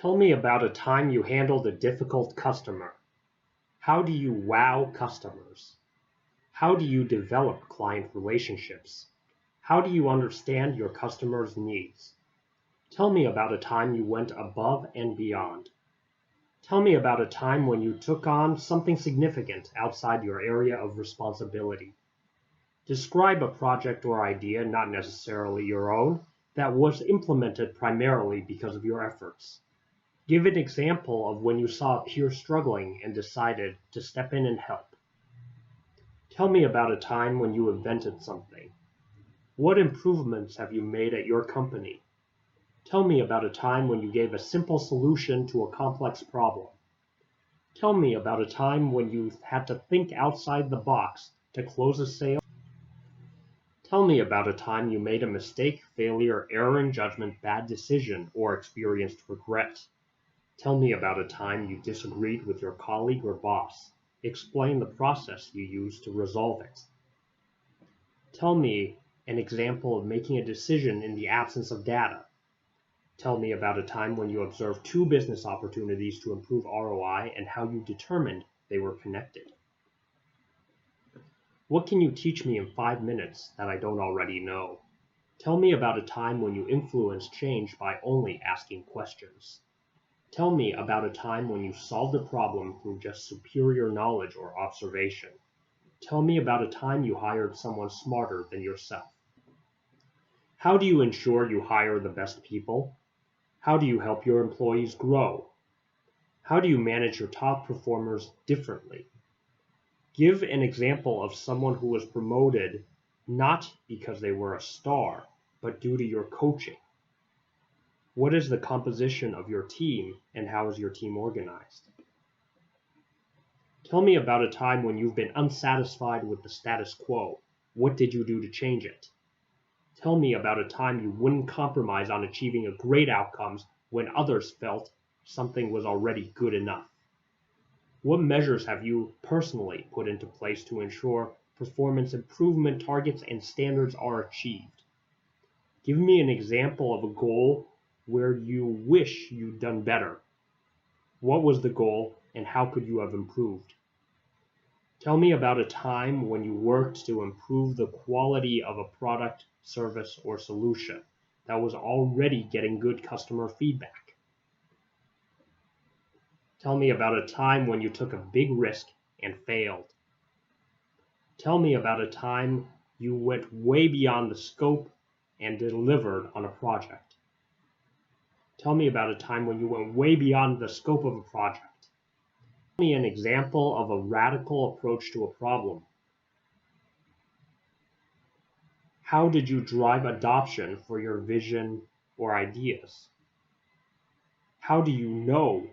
Tell me about a time you handled a difficult customer. How do you wow customers? How do you develop client relationships? How do you understand your customers' needs? Tell me about a time you went above and beyond. Tell me about a time when you took on something significant outside your area of responsibility. Describe a project or idea, not necessarily your own, that was implemented primarily because of your efforts. Give an example of when you saw a peer struggling and decided to step in and help. Tell me about a time when you invented something. What improvements have you made at your company? Tell me about a time when you gave a simple solution to a complex problem. Tell me about a time when you had to think outside the box to close a sale. Tell me about a time you made a mistake, failure, error in judgment, bad decision, or experienced regret. Tell me about a time you disagreed with your colleague or boss. Explain the process you used to resolve it. Tell me an example of making a decision in the absence of data. Tell me about a time when you observed two business opportunities to improve ROI and how you determined they were connected. What can you teach me in 5 minutes that I don't already know? Tell me about a time when you influenced change by only asking questions. Tell me about a time when you solved a problem through just superior knowledge or observation. Tell me about a time you hired someone smarter than yourself. How do you ensure you hire the best people? How do you help your employees grow? How do you manage your top performers differently? Give an example of someone who was promoted not because they were a star, but due to your coaching. What is the composition of your team, and how is your team organized? Tell me about a time when you've been unsatisfied with the status quo. What did you do to change it? Tell me about a time you wouldn't compromise on achieving a great outcomes when others felt something was already good enough. What measures have you personally put into place to ensure performance improvement targets and standards are achieved? Give me an example of a goal where you wish you'd done better. What was the goal and how could you have improved? Tell me about a time when you worked to improve the quality of a product, service, or solution that was already getting good customer feedback. Tell me about a time when you took a big risk and failed. Tell me about a time you went way beyond the scope and delivered on a project. Tell me about a time when you went way beyond the scope of a project. Tell me an example of a radical approach to a problem. How did you drive adoption for your vision or ideas? How do you know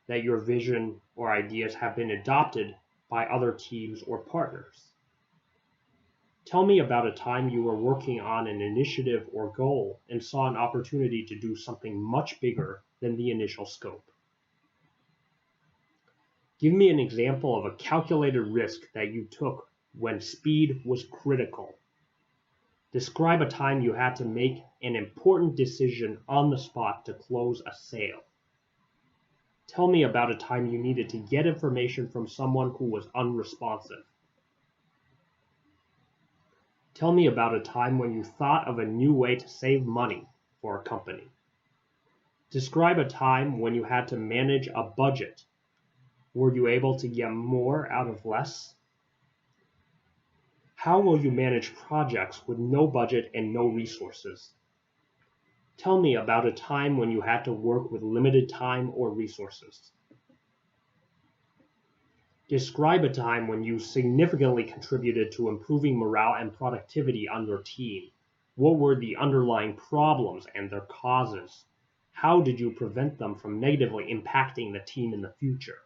that your vision or ideas have been adopted by other teams or partners? Tell me about a time you were working on an initiative or goal and saw an opportunity to do something much bigger than the initial scope. Give me an example of a calculated risk that you took when speed was critical. Describe a time you had to make an important decision on the spot to close a sale. Tell me about a time you needed to get information from someone who was unresponsive. Tell me about a time when you thought of a new way to save money for a company. Describe a time when you had to manage a budget. Were you able to get more out of less? How will you manage projects with no budget and no resources? Tell me about a time when you had to work with limited time or resources. Describe a time when you significantly contributed to improving morale and productivity on your team. What were the underlying problems and their causes? How did you prevent them from negatively impacting the team in the future?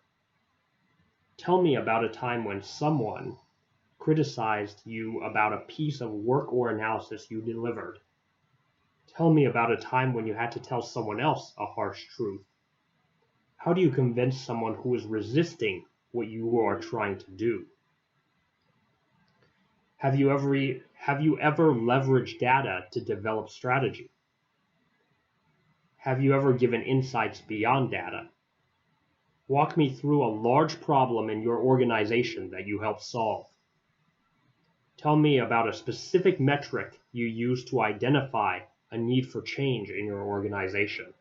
Tell me about a time when someone criticized you about a piece of work or analysis you delivered. Tell me about a time when you had to tell someone else a harsh truth. How do you convince someone who is resisting what you are trying to do? Have you ever leveraged data to develop strategy? Have you ever given insights beyond data? Walk me through a large problem in your organization that you helped solve. Tell me about a specific metric you use to identify a need for change in your organization.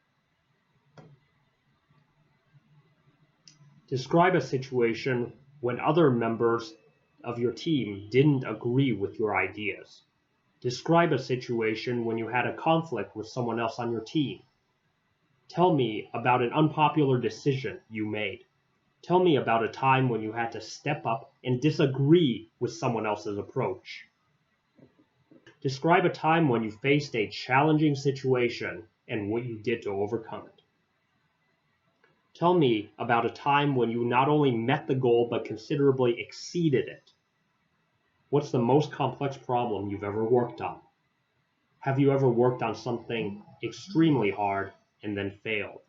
Describe a situation when other members of your team didn't agree with your ideas. Describe a situation when you had a conflict with someone else on your team. Tell me about an unpopular decision you made. Tell me about a time when you had to step up and disagree with someone else's approach. Describe a time when you faced a challenging situation and what you did to overcome it. Tell me about a time when you not only met the goal but considerably exceeded it. What's the most complex problem you've ever worked on? Have you ever worked on something extremely hard and then failed?